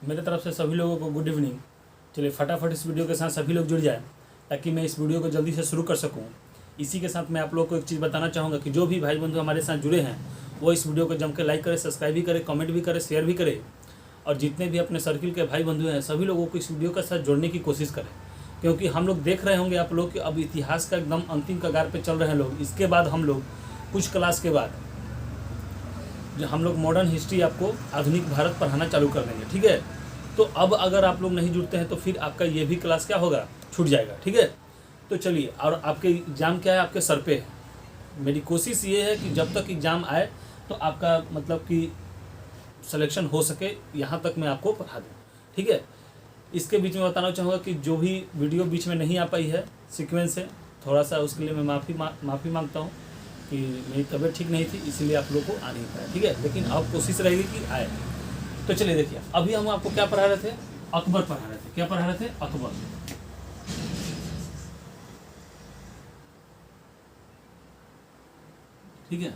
मेरे तरफ से सभी लोगों को गुड इवनिंग। चलिए फटाफट इस वीडियो के साथ सभी लोग जुड़ जाएं ताकि मैं इस वीडियो को जल्दी से शुरू कर सकूं। इसी के साथ मैं आप लोगों को एक चीज़ बताना चाहूँगा कि जो भी भाई बंधु हमारे साथ जुड़े हैं वो इस वीडियो को जम के लाइक करें, सब्सक्राइब भी करें, कमेंट भी करें, शेयर भी करें और जितने भी अपने सर्किल के भाई बंधु हैं सभी लोगों को इस वीडियो के साथ जोड़ने की कोशिश करें, क्योंकि हम लोग देख रहे होंगे आप लोग कि अब इतिहास का एकदम अंतिम कगार पे चल रहे हैं लोग। इसके बाद हम लोग कुछ क्लास के बाद जो हम लोग मॉडर्न हिस्ट्री आपको आधुनिक भारत पढ़ाना चालू कर देंगे, ठीक है। तो अब अगर आप लोग नहीं जुड़ते हैं तो फिर आपका ये भी क्लास क्या होगा, छूट जाएगा, ठीक है। तो चलिए, और आपके एग्ज़ाम क्या है, आपके सर पे है। मेरी कोशिश ये है कि जब तक एग्ज़ाम आए तो आपका मतलब कि सिलेक्शन हो सके, यहाँ तक मैं आपको पढ़ा दूँ, ठीक है। इसके बीच में बताना चाहूँगा कि जो भी वीडियो बीच में नहीं आ पाई है सीक्वेंस से, थोड़ा सा उसके लिए मैं माफ़ी मांगता हूँ कि मेरी तबीयत ठीक नहीं थी, इसीलिए आप लोगों को आ नहीं पाया, ठीक है। लेकिन अब कोशिश रहेगी कि आए। तो चलिए देखिए, अभी हम आपको क्या पढ़ा रहे थे, अकबर पढ़ा रहे थे। क्या पढ़ा रहे थे? अकबर, ठीक है।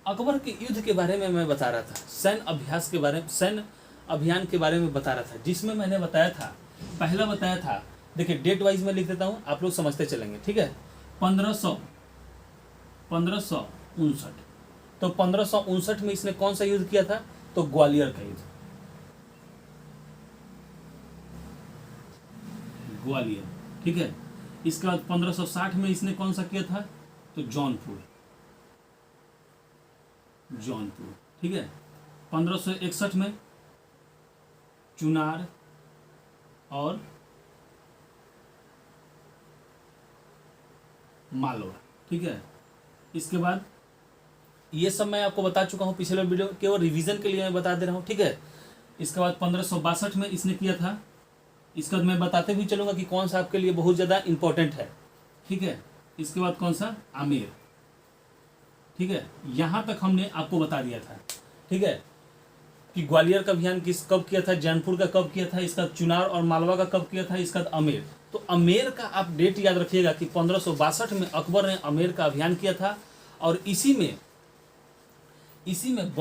अकबर के युद्ध के बारे में मैं बता रहा था, सैन्य अभियान के बारे में बता रहा था, जिसमें मैंने बताया था, पहला बताया था, देखिए डेट वाइज में लिख देता हूँ, आप लोग समझते चलेंगे, ठीक है। 1559। तो 1559 में इसने कौन सा युद्ध किया था? तो ग्वालियर का युद्ध, ग्वालियर, ठीक है। इसके बाद 1560 में इसने कौन सा किया था? तो जौनपुर, ठीक है। 1561 में चुनार और मालवा, ठीक है। इसके बाद ये सब मैं आपको बता चुका हूँ पिछले वीडियो, केवल रिवीजन के लिए मैं बता दे रहा हूँ, ठीक है। इसके बाद 1562 में इसने किया था। इसके बाद मैं बताते भी चलूँगा कि कौन सा आपके लिए बहुत ज़्यादा इंपॉर्टेंट है, ठीक है। इसके बाद कौन सा? आमेर, ठीक है। यहाँ तक हमने आपको बता दिया था, ठीक है, कि ग्वालियर का अभियान कब किया था, जौनपुर का कब किया था, इसका चुनार और मालवा का कब किया था, इसका आमेर। तो आमेर का आप डेट याद रखिएगा कि 1562 में अकबर ने आमेर का अभियान किया था और इसी में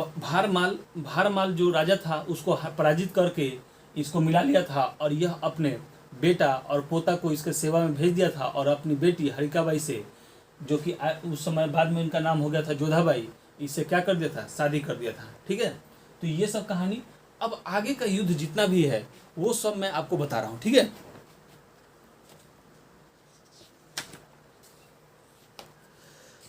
भारमाल जो राजा था उसको पराजित करके इसको मिला लिया था और यह अपने बेटा और पोता को इसके सेवा में भेज दिया था और अपनी बेटी हरिकाबाई से, जो कि उस समय बाद में इनका नाम हो गया था जोधाबाई, इससे क्या कर दिया था? शादी कर दिया था, ठीक है। तो ये सब कहानी, अब आगे का युद्ध जितना भी है वो सब मैं आपको बता रहा हूँ, ठीक है।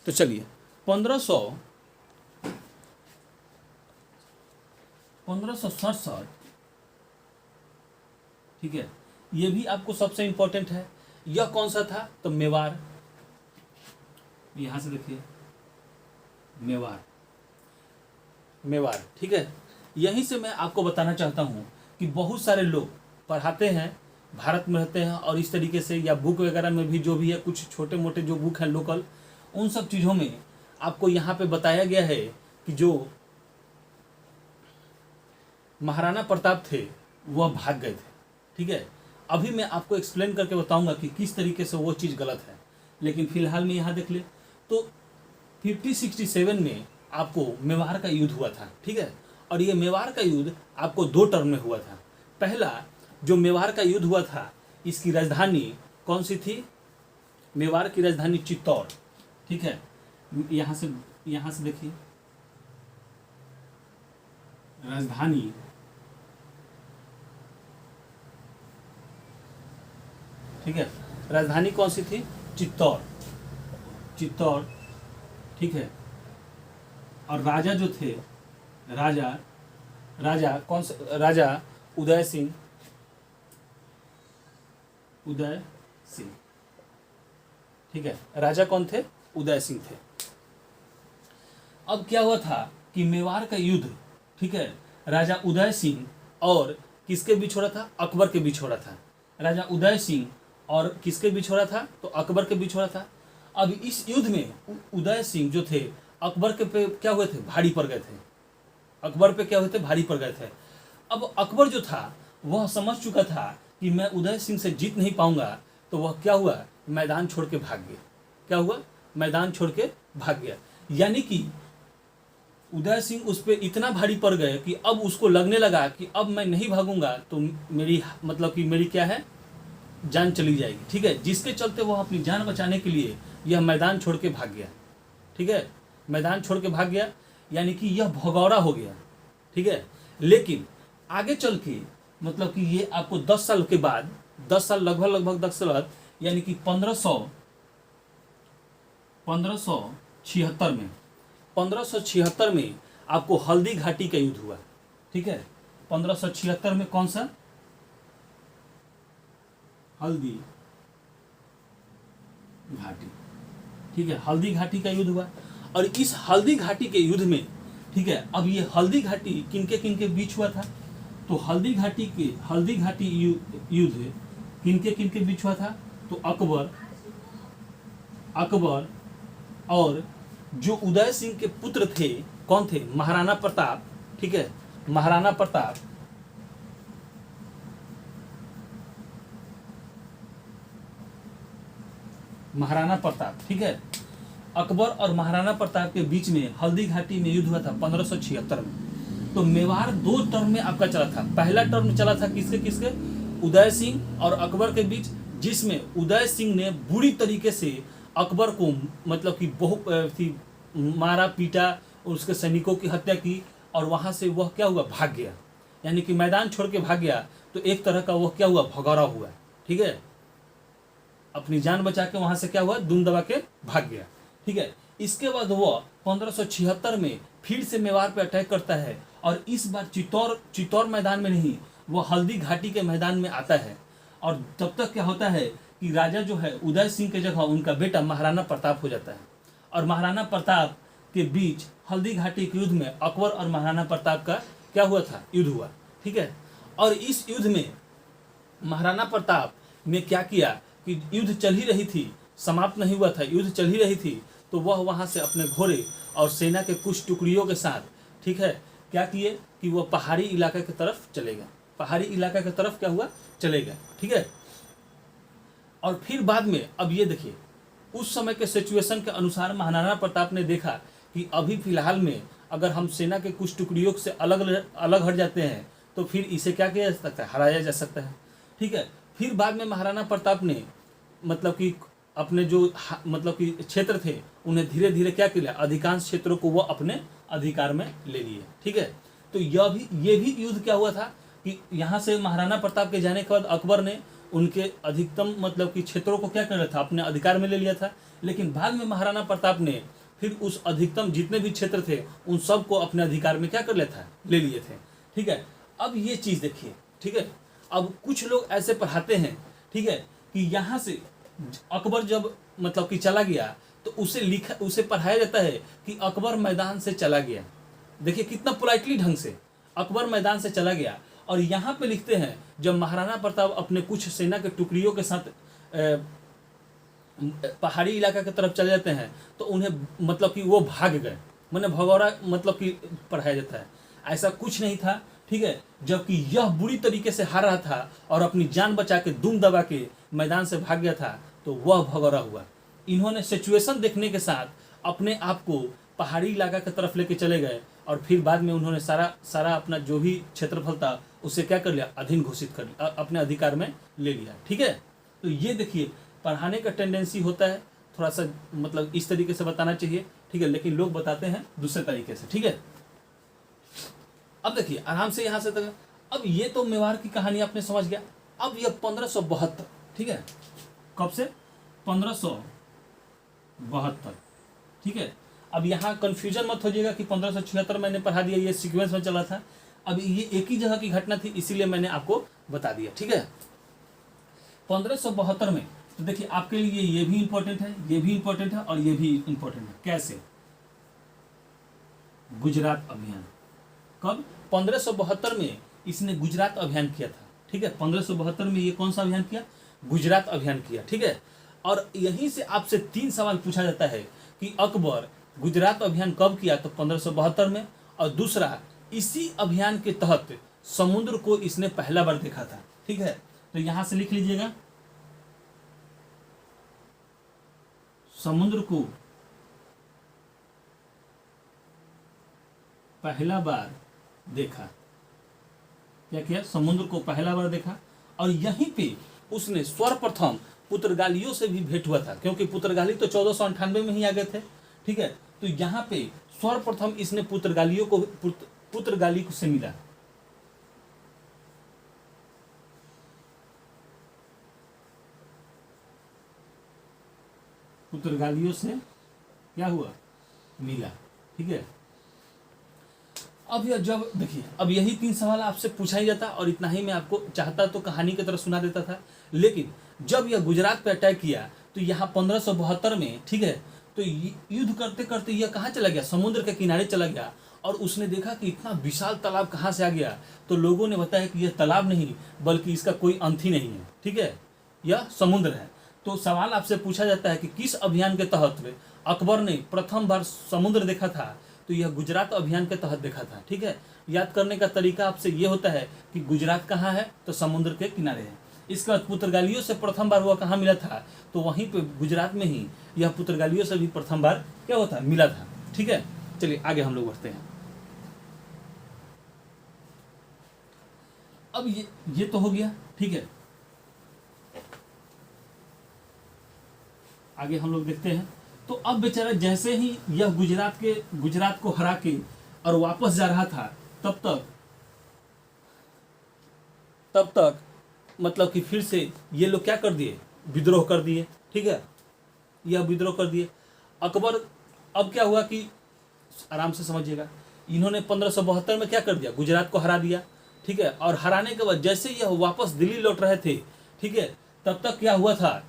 तो चलिए 1567, ठीक है, ये भी आपको सबसे इंपॉर्टेंट है। यह कौन सा था? तो मेवाड़, यहां से देखिए, मेवाड़, ठीक है। यहीं से मैं आपको बताना चाहता हूं कि बहुत सारे लोग पढ़ाते हैं, भारत में रहते हैं और इस तरीके से, या बुक वगैरह में भी जो भी है, कुछ छोटे मोटे जो बुक हैं लोकल, उन सब चीज़ों में आपको यहाँ पे बताया गया है कि जो महाराणा प्रताप थे वह भाग गए थे, ठीक है। अभी मैं आपको एक्सप्लेन करके बताऊंगा कि किस तरीके से वो चीज़ गलत है, लेकिन फिलहाल में यहाँ देख ले। तो 1567 में आपको मेवाड़ का युद्ध हुआ था, ठीक है। और ये मेवाड़ का युद्ध आपको 2 टर्म में हुआ था। पहला जो मेवाड़ का युद्ध हुआ था, इसकी राजधानी कौन सी थी? मेवाड़ की राजधानी चित्तौड़, ठीक है। यहाँ से देखिए, राजधानी ठीक है, राजधानी कौन सी थी? चित्तौड़, ठीक है। और राजा जो थे, राजा कौन सा? राजा उदय सिंह, ठीक है। राजा कौन थे? उदय सिंह थे। अब क्या हुआ था कि मेवाड़ का युद्ध, ठीक है, राजा उदय सिंह और किसके बीच हो रहा था? अकबर के बीच हो रहा था। राजा उदय सिंह और किसके बीच हो रहा था? तो अकबर के बीच हो रहा था। अब इस युद्ध में उदय सिंह जो थे अकबर के पे क्या हुए थे? भारी पड़ गए थे। अकबर पे क्या हुए थे? भारी पड़ गए थे। अब अकबर जो था वह समझ चुका था कि मैं उदय सिंह से जीत नहीं पाऊंगा, तो वह क्या हुआ? मैदान छोड़ के भाग गया। क्या हुआ? मैदान छोड़ के भाग गया। यानी कि उदय सिंह उस पर इतना भारी पड़ गए कि अब उसको लगने लगा कि अब मैं नहीं भागूंगा तो मेरी मतलब कि मेरी क्या है, जान चली जाएगी। ठीक है, जिसके चलते वह अपनी जान बचाने के लिए यह मैदान छोड़ के भाग गया। ठीक है, मैदान छोड़ के भाग गया, यानी कि यह भगौड़ा हो गया। ठीक है, लेकिन आगे चल के मतलब कि ये आपको 10 साल के बाद, 10 साल लगभग 10 साल बाद, यानी कि 1576 में आपको हल्दी घाटी का युद्ध हुआ। ठीक है, 1576 में कौन सा, हल्दी घाटी। ठीक है, हल्दी घाटी का युद्ध हुआ। और इस हल्दी घाटी के युद्ध में, ठीक है, अब ये हल्दी घाटी किनके किनके बीच हुआ था, तो हल्दी घाटी युद्ध किनके किनके बीच हुआ था, तो अकबर और जो उदय सिंह के पुत्र थे, कौन थे, महाराणा प्रताप। ठीक है, महाराणा प्रताप ठीक है, अकबर और महाराणा प्रताप के बीच में हल्दी घाटी में युद्ध हुआ था 1576 में। तो मेवाड़ 2 टर्म में आपका चला था। पहला टर्म चला था किसके किसके, उदय सिंह और अकबर के बीच, जिसमें उदय सिंह ने बुरी तरीके से अकबर को मतलब कि बहुत मारा पीटा, उसके सैनिकों की हत्या की, और वहां से वह क्या हुआ, भाग गया, यानी कि मैदान छोड़ के भाग गया। तो एक तरह का वह क्या हुआ, भगौड़ा हुआ। ठीक है, अपनी जान बचा के वहां से क्या हुआ, दुम दबा के भाग गया। ठीक है, इसके बाद वह 1576 में फिर से मेवाड़ पे अटैक करता है, और इस बार चित्तौड़ मैदान में नहीं, वो हल्दी घाटी के मैदान में आता है। और तब तक क्या होता है कि राजा जो है उदय सिंह के जगह उनका बेटा महाराणा प्रताप हो जाता है। और महाराणा प्रताप के बीच हल्दी घाटी के युद्ध में अकबर और महाराणा प्रताप का क्या हुआ था, युद्ध हुआ। ठीक है, और इस युद्ध में महाराणा प्रताप ने क्या किया कि युद्ध चल ही रही थी, समाप्त नहीं हुआ था, युद्ध चल ही रही थी, तो वह वहां से अपने घोड़े और सेना के कुछ टुकड़ियों के साथ, ठीक है, क्या किए कि वह पहाड़ी इलाका की तरफ चले गए। पहाड़ी इलाका की तरफ क्या हुआ, चले गए। ठीक है, और फिर बाद में अब ये देखिए, उस समय के सिचुएशन के अनुसार महाराणा प्रताप ने देखा कि अभी फिलहाल में अगर हम सेना के कुछ टुकड़ियों से अलग हट जाते हैं तो फिर इसे क्या किया जा सकता है, हराया जा सकता है। ठीक है, फिर बाद में महाराणा प्रताप ने मतलब कि अपने जो मतलब कि क्षेत्र थे उन्हें धीरे धीरे क्या किया, अधिकांश क्षेत्रों को वो अपने अधिकार में ले लिए। ठीक है, तो ये भी युद्ध क्या हुआ था कि यहाँ से महाराणा प्रताप के जाने के बाद अकबर ने उनके अधिकतम मतलब कि क्षेत्रों को क्या कर लिया था, अपने अधिकार में ले लिया था। लेकिन बाद में महाराणा प्रताप ने फिर उस अधिकतम जितने भी क्षेत्र थे उन सब को अपने अधिकार में क्या कर लिया था, ले लिए थे। ठीक है, अब ये चीज़ देखिए। ठीक है, अब कुछ लोग ऐसे पढ़ाते हैं, ठीक है, कि यहाँ से अकबर जब मतलब कि चला गया तो उसे पढ़ाया जाता है कि अकबर मैदान से चला गया। देखिए कितना पोलाइटली ढंग से अकबर मैदान से चला गया। और यहाँ पे लिखते हैं जब महाराणा प्रताप अपने कुछ सेना के टुकड़ियों के साथ पहाड़ी इलाका की तरफ चले जाते हैं तो उन्हें मतलब कि वो भाग गए, मैंने भगौड़ा मतलब कि पढ़ाया जाता है। ऐसा कुछ नहीं था। ठीक है, जबकि यह बुरी तरीके से हार रहा था और अपनी जान बचा के दुम दबा के मैदान से भाग गया था, तो वह भगौड़ा हुआ। इन्होंने सिचुएशन देखने के साथ अपने आप को पहाड़ी इलाका की तरफ लेके चले गए और फिर बाद में उन्होंने सारा अपना जो भी क्षेत्रफल था उसे क्या कर लिया, अधीन घोषित कर लिया, अपने अधिकार में ले लिया। ठीक है, तो ये देखिए पढ़ाने का टेंडेंसी होता है थोड़ा सा मतलब इस तरीके से बताना चाहिए। ठीक है, लेकिन लोग बताते हैं दूसरे तरीके से। ठीक है, अब देखिए आराम से यहाँ से तक। अब ये तो मेवाड़ की कहानी आपने समझ गया। अब यह 1572, ठीक है, कब से, 1572। ठीक है, अब यहाँ कंफ्यूजन मत हो जाएगा कि 1576 मैंने पढ़ा दिया, ये सीक्वेंस में चला था। अब ये एक ही जगह की घटना थी इसीलिए मैंने आपको बता दिया। ठीक है, 1572 में तो देखिए आपके लिए ये भी इंपॉर्टेंट है, ये भी इंपॉर्टेंट है और ये भी इंपॉर्टेंट है। कैसे, गुजरात अभियान। कब, 1572 में इसने गुजरात अभियान किया था। ठीक है, 1572 में ये कौन सा अभियान किया, गुजरात अभियान किया। ठीक है, और यहीं से आपसे 3 सवाल पूछा जाता है कि अकबर गुजरात अभियान कब किया, तो 1572 में, और दूसरा इसी अभियान के तहत समुद्र को इसने पहला बार देखा था। ठीक है, तो यहां से लिख लीजिएगा, समुद्र को पहला बार देखा, क्या किया, समुद्र को पहला बार देखा। और यहीं पे उसने सर्वप्रथम पुर्तगालियों से भी भेंट हुआ था, क्योंकि पुर्तगाली तो 1498 में ही आ गए थे, ठीक है। तो यहाँ पे सर्वप्रथम इसने पुर्तगालियों को पुर्तगाली से मिला। पुर्तगालियों से क्या हुआ, मिला, ठीक है। अब यह जब देखिए, अब यही 3 सवाल आपसे पूछा ही जाता और इतना ही मैं आपको चाहता तो कहानी की तरह सुना देता था। लेकिन जब यह गुजरात पे अटैक किया तो यहाँ 1572 में, ठीक है, तो युद्ध करते करते यह कहाँ चला गया, समुद्र के किनारे चला गया। और उसने देखा कि इतना विशाल तालाब कहाँ से आ गया। तो लोगों ने बताया कि यह तालाब नहीं बल्कि इसका कोई अंत ही नहीं है, ठीक है, यह समुद्र है। तो सवाल आपसे पूछा जाता है कि किस अभियान के तहत अकबर ने प्रथम बार समुद्र देखा था। तो यह गुजरात अभियान के तहत देखा था, ठीक है। याद करने का तरीका आपसे ये होता है कि गुजरात कहाँ है, तो समुद्र के किनारे है। इसके बाद पुर्तगालियों से प्रथम बार वह कहाँ मिला था, तो वहीं पे गुजरात में ही यह पुर्तगालियों से भी प्रथम बार क्या होता मिला था, ठीक है। चलिए आगे हम लोग बढ़ते हैं। अब ये तो हो गया, ठीक है। आगे हम लोग देखते हैं। तो अब बेचारा जैसे ही यह गुजरात को हरा के और वापस जा रहा था, तब तक मतलब कि फिर से ये लोग क्या कर दिए, विद्रोह कर दिए, ठीक है। यह विद्रोह कर दिए अकबर। अब क्या हुआ कि आराम से समझिएगा, इन्होंने 1572 में क्या कर दिया, गुजरात को हरा दिया, ठीक है। और हराने के बाद जैसे यह वापस दिल्ली लौट रहे थे, ठीक है, तब तक क्या हुआ था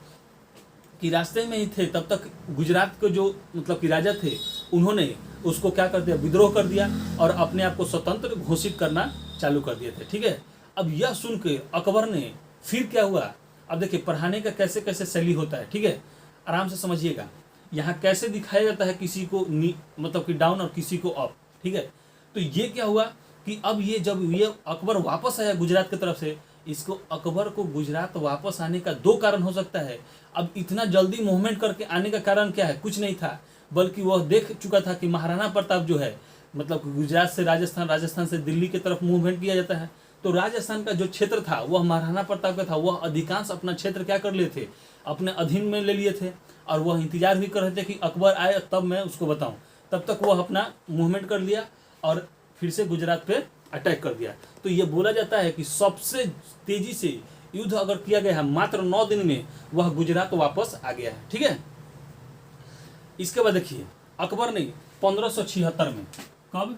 कि रास्ते में ही थे, तब तक गुजरात के जो मतलब कि राजा थे, उन्होंने उसको क्या कर दिया, विद्रोह कर दिया और अपने आप को स्वतंत्र घोषित करना चालू कर दिए थे, ठीक है। अब यह सुन के अकबर ने फिर क्या हुआ, अब देखिए पढ़ाने का कैसे कैसे शैली होता है, ठीक है, आराम से समझिएगा। यहाँ कैसे दिखाया जाता है किसी को मतलब कि डाउन और किसी को अप, ठीक है। तो ये क्या हुआ कि अब ये जब ये अकबर वापस आया गुजरात की तरफ से, इसको अकबर को गुजरात वापस आने का 2 कारण हो सकता है। अब इतना जल्दी मूवमेंट करके आने का कारण क्या है, कुछ नहीं था, बल्कि वह देख चुका था कि महाराणा प्रताप जो है, मतलब गुजरात से राजस्थान, राजस्थान से दिल्ली की तरफ मूवमेंट किया जाता है। तो राजस्थान का जो क्षेत्र था वह महाराणा प्रताप का था, वह अधिकांश अपना क्षेत्र क्या कर लिए थे, अपने अधीन में ले लिए थे। और वह इंतजार भी कर रहे थे कि अकबर आए तब मैं उसको बताऊं। तब तक वह अपना मूवमेंट कर लिया और फिर से गुजरात पे अटैक कर दिया। तो ये बोला जाता है कि सबसे तेजी से युद्ध अगर किया गया है मात्र 9 दिन में, वह गुजरात वापस आ गया है, ठीक है। इसके बाद देखिए अकबर ने 1576 में, कब,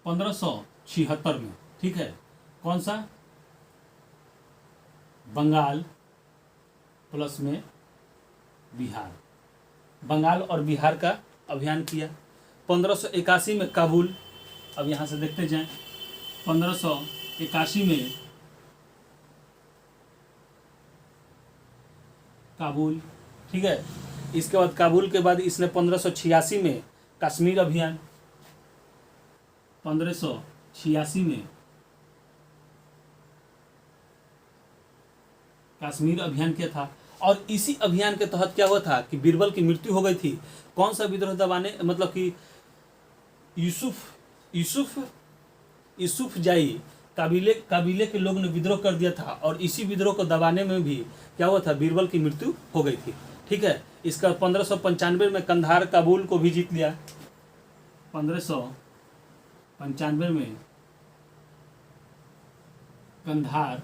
1576 में, ठीक है, कौन सा, बंगाल प्लस में बिहार, बंगाल और बिहार का अभियान किया। 1581 में काबुल, अब यहाँ से देखते जाएं, 1581 में काबुल, ठीक है। इसके बाद काबुल के बाद इसने 1586 में कश्मीर अभियान, 1586 में कश्मीर अभियान किया था। और इसी अभियान के तहत क्या हुआ था कि बीरबल की मृत्यु हो गई थी। कौन सा विद्रोह दबाने, मतलब कि यूसुफ जाई काबिले के लोग ने विद्रोह कर दिया था और इसी विद्रोह को दबाने में भी क्या हुआ था, बीरबल की मृत्यु हो गई थी, ठीक है। इसका 1595 में कंधार काबुल को भी जीत लिया। 1595 में कंधार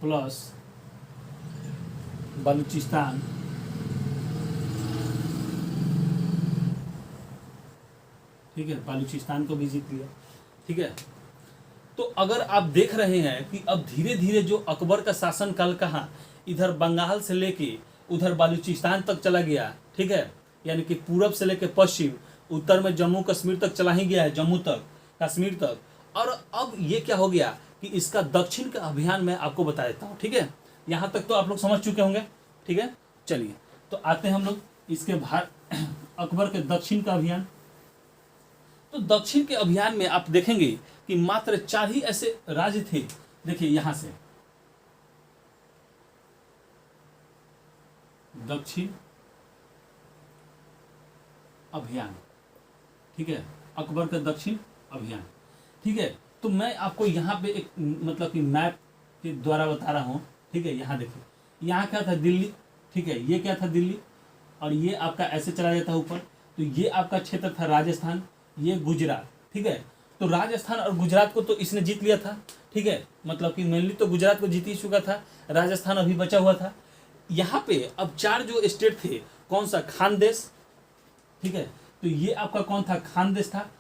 प्लस बलूचिस्तान, ठीक है, बलूचिस्तान को भी जीत लिया, ठीक है। तो अगर आप देख रहे हैं कि अब धीरे धीरे जो अकबर का शासनकाल कहाँ, इधर बंगाल से लेके उधर बलूचिस्तान तक चला गया, ठीक है, यानी कि पूरब से लेके पश्चिम, उत्तर में जम्मू कश्मीर तक चला ही गया है, जम्मू तक, कश्मीर तक। और अब ये क्या हो गया कि इसका दक्षिण का अभियान मैं आपको बता देता हूँ, ठीक है। यहाँ तक तो आप लोग समझ चुके होंगे, ठीक है। चलिए तो आते हैं हम लोग इसके अकबर के दक्षिण का अभियान। तो दक्षिण के अभियान में आप देखेंगे कि मात्र 4 ही ऐसे राज्य थे। देखिए यहां से दक्षिण अभियान, ठीक है, अकबर का दक्षिण अभियान, ठीक है। तो मैं आपको यहाँ पे एक मतलब कि मैप के द्वारा बता रहा हूँ, ठीक है। यहाँ देखिए, यहाँ क्या था, दिल्ली, ठीक है, ये क्या था, दिल्ली, और ये आपका ऐसे चला जाता है ऊपर, तो ये आपका क्षेत्र था राजस्थान, ये गुजरात, ठीक है। तो राजस्थान और गुजरात को तो इसने जीत लिया था, ठीक है, मतलब कि मेनली तो गुजरात को जीत ही चुका था, राजस्थान अभी बचा हुआ था। यहाँ पे अब 4 जो स्टेट थे, कौन सा, खानदेश, ठीक है। तो ये आपका कौन था, खानदेश था।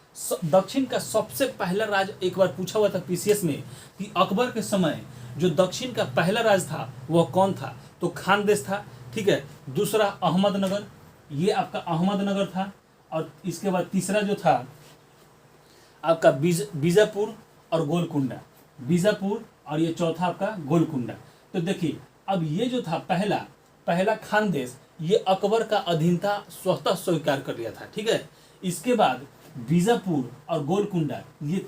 दक्षिण का सबसे पहला राज, एक बार पूछा हुआ था पीसीएस में कि अकबर के समय जो दक्षिण का पहला राज था वह कौन था, तो खानदेश था, ठीक है। दूसरा अहमदनगर, ये आपका अहमदनगर था, और इसके बाद तीसरा जो था आपका बीजापुर और गोलकुंडा, बीजापुर, और ये चौथा आपका गोलकुंडा। तो देखिए, अब ये जो था पहला खानदेश, ये अकबर का अधीनता स्वतः स्वीकार कर लिया था, ठीक है। इसके बाद बीजापुर और गोलकुंडा, ये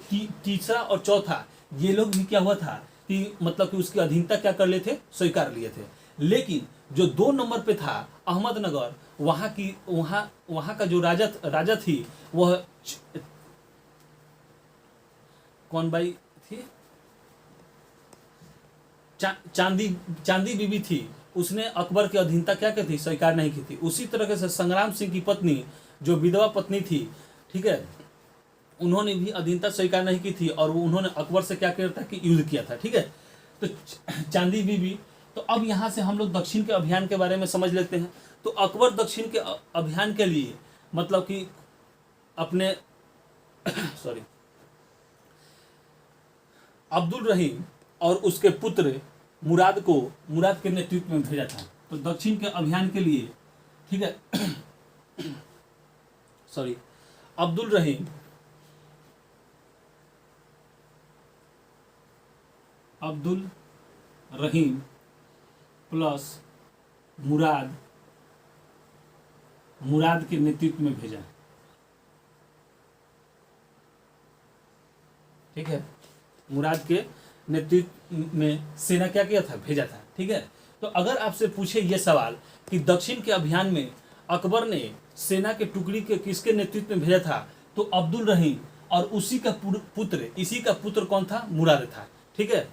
तीसरा और चौथा, ये लोग भी क्या हुआ था कि मतलब कि उसकी अधीनता क्या कर लिए थे, स्वीकार लिए थे। लेकिन जो 2 नंबर पे था अहमदनगर, वहाँ का जो राजा थी वह कौन बाई थी, चांदी बीबी थी। उसने अकबर की अधीनता क्या की थी, स्वीकार नहीं की थी। उसी तरह से संग्राम सिंह की पत्नी जो विधवा पत्नी थी, ठीक है, उन्होंने भी अधीनता स्वीकार नहीं की थी, और उन्होंने अकबर से क्या किया था कि युद्ध किया था, ठीक है। तो चांदी बीबी। तो अब यहाँ से हम लोग दक्षिण के अभियान के बारे में समझ लेते हैं। तो अकबर दक्षिण के अभियान के लिए मतलब कि अपने सॉरी अब्दुल रहीम और उसके पुत्र मुराद के नेतृत्व में भेजा था। तो दक्षिण के अभियान के लिए, ठीक है, सॉरी, अब्दुल रहीम प्लस मुराद के नेतृत्व में भेजा, ठीक है। मुराद के नेतृत्व में सेना क्या किया था, भेजा था, ठीक है। तो अगर आपसे पूछे ये सवाल कि दक्षिण के अभियान में अकबर ने सेना के टुकड़ी के किसके नेतृत्व में भेजा था, तो अब्दुल रहीम और इसी का पुत्र कौन था, मुराद था, ठीक है।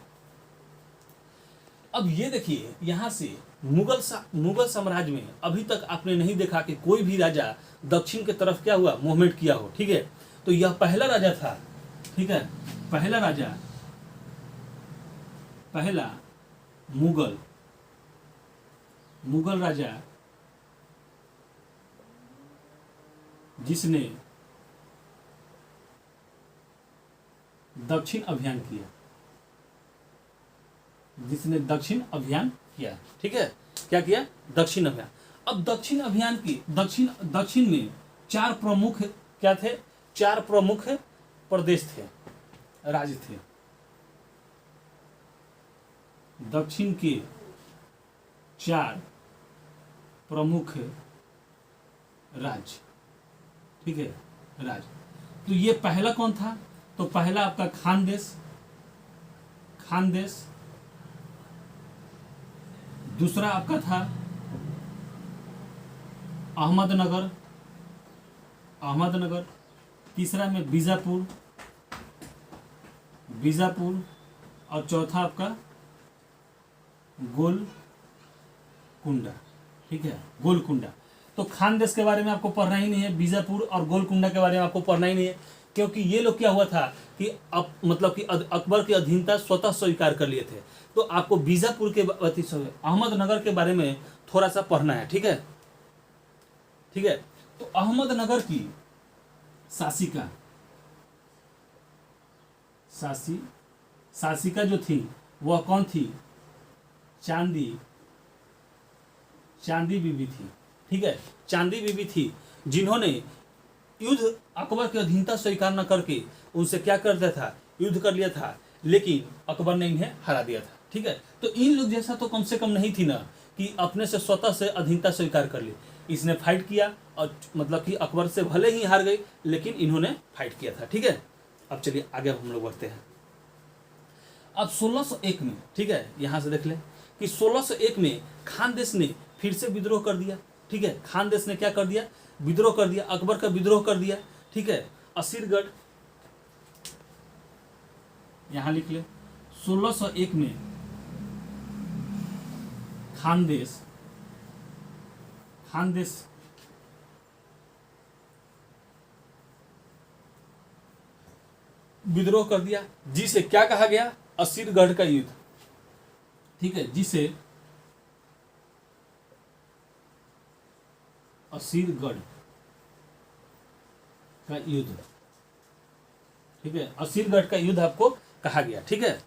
अब ये देखिए, यहाँ से मुगल साम्राज्य में अभी तक आपने नहीं देखा कि कोई भी राजा दक्षिण की तरफ क्या हुआ, मूवमेंट किया हो, ठीक है। तो यह पहला राजा था, ठीक है, पहला मुगल राजा जिसने दक्षिण अभियान किया, ठीक है। क्या किया, दक्षिण अभियान। अब दक्षिण अभियान की दक्षिण में 4 प्रमुख क्या थे, 4 प्रमुख प्रदेश थे, राज्य थे। दक्षिण के 4 प्रमुख राज्य, ठीक है, राज्य। तो ये पहला कौन था, तो पहला आपका खानदेश, दूसरा आपका था अहमदनगर, तीसरा में बीजापुर, और चौथा आपका गोलकुंडा, ठीक है, गोलकुंडा। तो खानदेश के बारे में आपको पढ़ना ही नहीं है, बीजापुर और गोलकुंडा के बारे में आपको पढ़ना ही नहीं है, क्योंकि ये लोग क्या हुआ था कि मतलब कि अकबर की अधीनता स्वतः स्वीकार कर लिए थे। तो आपको बीजापुर के अहमदनगर के बारे में थोड़ा सा पढ़ना है, ठीक है, ठीक है। तो अहमदनगर की शासिका जो थी वह कौन थी, चांदी बीबी थी, ठीक है, चांदी बीबी थी, जिन्होंने युद्ध अकबर की अधीनता स्वीकार न करके उनसे क्या करता था, युद्ध कर लिया था, लेकिन अकबर ने इन्हें हरा दिया था, ठीक है। तो इन लोग जैसा तो कम से कम नहीं थी ना कि अपने से स्वतः से अधीनता स्वीकार कर ली। इसने फाइट किया और मतलब कि अकबर से भले ही हार गई, लेकिन इन्होंने फाइट किया था, ठीक है। अब चलिए आगे हम लोग बढ़ते हैं। अब 1601 में, ठीक है, यहाँ से देख ले कि 1601 में खानदेश ने फिर से विद्रोह कर दिया, ठीक है। खानदेश ने क्या कर दिया, विद्रोह कर दिया, अकबर का विद्रोह कर दिया, ठीक है। असीरगढ़ यहां लिख ले। 1601 में खानदेश विद्रोह कर दिया, जिसे क्या कहा गया, असीरगढ़ का युद्ध, ठीक है, जिसे असीरगढ़ का युद्ध, ठीक है, असीरगढ़ का युद्ध आपको कहा गया, ठीक है।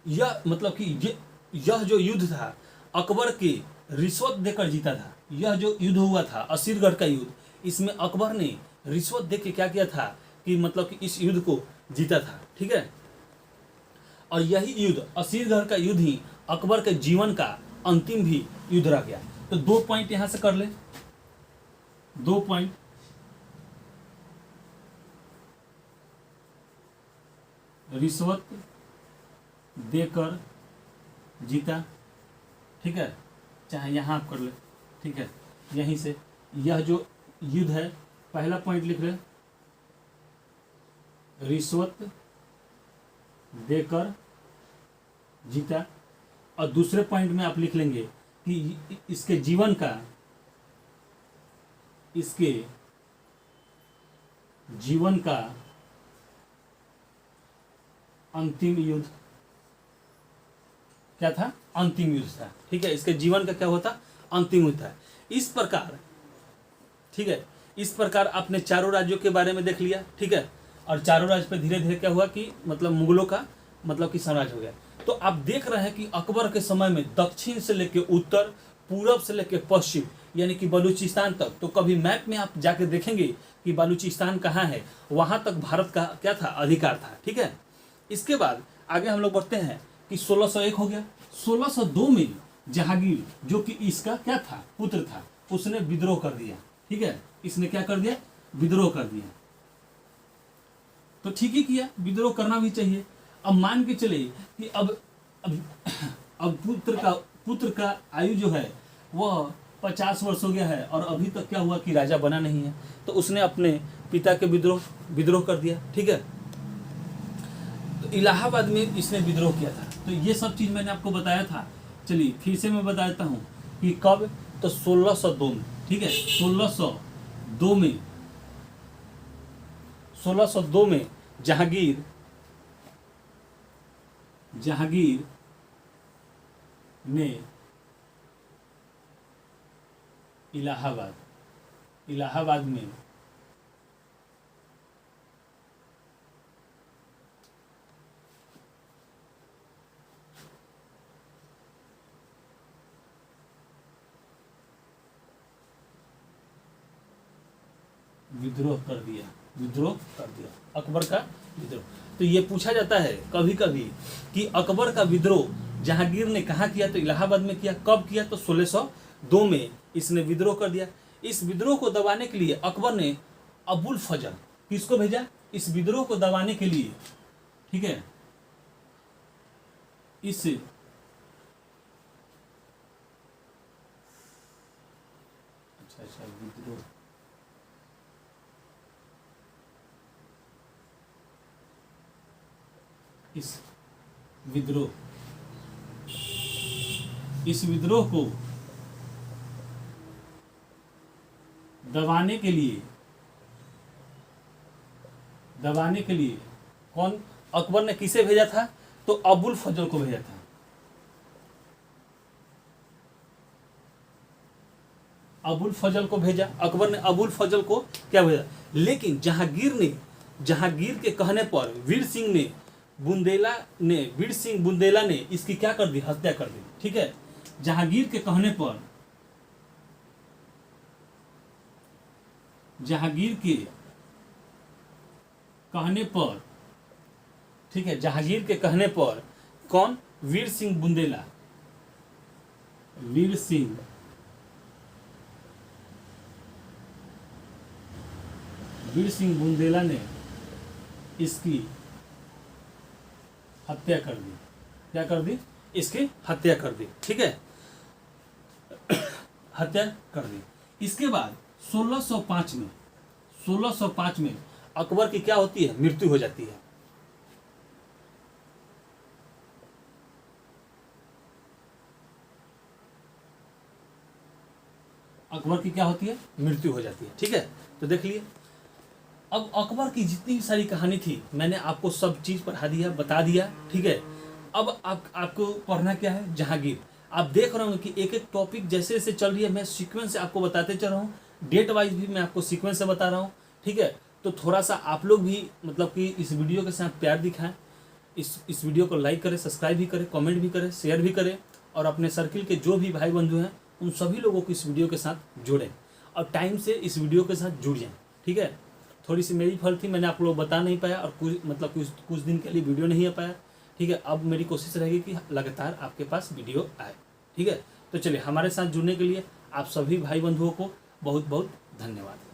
यह मतलब कि यह जो युद्ध था अकबर के रिश्वत देकर जीता था। यह जो युद्ध हुआ था असीरगढ़ का युद्ध, इसमें अकबर ने रिश्वत दे के क्या किया था कि मतलब कि इस युद्ध को जीता था, ठीक है। और यही युद्ध, असीरगढ़ का युद्ध ही अकबर के जीवन का अंतिम भी युद्ध रह गया। तो 2 पॉइंट यहां से कर ले, 2 पॉइंट। रिश्वत देकर जीता, ठीक है, चाहे यहां आप कर ले, ठीक है। यहीं से यह जो युद्ध है, पहला पॉइंट लिख ले, रिश्वत देकर जीता। और दूसरे पॉइंट में आप लिख लेंगे कि इसके जीवन का अंतिम युद्ध क्या था, अंतिम युद्ध था, ठीक है। इसके जीवन का क्या होता, अंतिम युद्ध था। इस प्रकार, ठीक है, इस प्रकार आपने चारों राज्यों के बारे में देख लिया, ठीक है। और चारों राज्य पे धीरे धीरे क्या हुआ कि मतलब मुगलों का मतलब कि साम्राज्य हो गया। तो आप देख रहे हैं कि अकबर के समय में दक्षिण से लेकर उत्तर, पूरब से लेकर पश्चिम, यानी कि बलूचिस्तान तक, तो कभी मैप में आप जाके देखेंगे कि बलूचिस्तान कहाँ है, वहां तक भारत का क्या था, अधिकार था, ठीक है। इसके बाद आगे हम लोग बढ़ते हैं कि 1601 हो गया। 1602 में जहांगीर, जो कि इसका क्या था, पुत्र था, उसने विद्रोह कर दिया, ठीक है। इसने क्या कर दिया, विद्रोह कर दिया। तो ठीक ही किया, विद्रोह करना भी चाहिए। अब मान के चले कि अब पुत्र का आयु जो है वह 50 वर्ष हो गया है और अभी तक क्या हुआ कि राजा बना नहीं है। तो उसने अपने पिता के विद्रोह कर दिया, ठीक है। तो इलाहाबाद में इसने विद्रोह किया था। तो ये सब चीज मैंने आपको बताया था। चलिए फिर से मैं बता देता हूँ कि कब, तो 1602 में, ठीक है। 1602 में जहांगीर ने इलाहाबाद में विद्रोह कर दिया अकबर का विद्रोह। तो ये पूछा जाता है कभी कभी कि अकबर का विद्रोह जहांगीर ने कहाँ किया, तो इलाहाबाद में किया। कब किया, तो 1602 में इसने विद्रोह कर दिया। इस विद्रोह को दबाने के लिए अकबर ने अबुल फजल किसको भेजा, इस विद्रोह को दबाने के लिए, ठीक है। इस विद्रोह को दबाने के लिए कौन, अकबर ने किसे भेजा था, तो अबुल फजल को भेजा था। अबुल फजल को भेजा, अकबर ने अबुल फजल को क्या भेजा। लेकिन जहांगीर के कहने पर वीर सिंह बुंदेला ने इसकी क्या कर दी, हत्या कर दी, ठीक है। जहांगीर के कहने पर ठीक है, जहांगीर के कहने पर कौन, वीर सिंह बुंदेला ने इसकी हत्या कर दी। क्या कर दी, इसकी हत्या कर दी, ठीक है। हत्या कर दी। इसके बाद 1605 में अकबर की क्या होती है, मृत्यु हो जाती है। अकबर की क्या होती है, मृत्यु हो जाती है। ठीक है, तो देख लिए। अब अकबर की जितनी भी सारी कहानी थी मैंने आपको सब चीज़ पढ़ा दिया, बता दिया। ठीक है, अब आपको पढ़ना क्या है, जहांगीर। आप देख रहे हो कि एक एक टॉपिक जैसे जैसे चल रही है मैं सीक्वेंस से आपको बताते चल रहा हूँ, डेट वाइज भी मैं आपको सीक्वेंस से बता रहा हूँ। ठीक है, तो थोड़ा सा आप लोग भी मतलब कि इस वीडियो के साथ प्यार दिखाएं, इस वीडियो को लाइक करें, सब्सक्राइब भी करें, कमेंट भी करें, शेयर भी करें, और अपने सर्किल के जो भी भाई बंधु हैं उन सभी लोगों को इस वीडियो के साथ जोड़ें और टाइम से इस वीडियो के साथ जुड़ जाएं। ठीक है, थोड़ी सी मेरी फल थी, मैंने आप लोग बता नहीं पाया और कुछ दिन के लिए वीडियो नहीं आ पाया। ठीक है, अब मेरी कोशिश रहेगी कि लगातार आपके पास वीडियो आए। ठीक है, तो चलिए, हमारे साथ जुड़ने के लिए आप सभी भाई बंधुओं को बहुत बहुत धन्यवाद।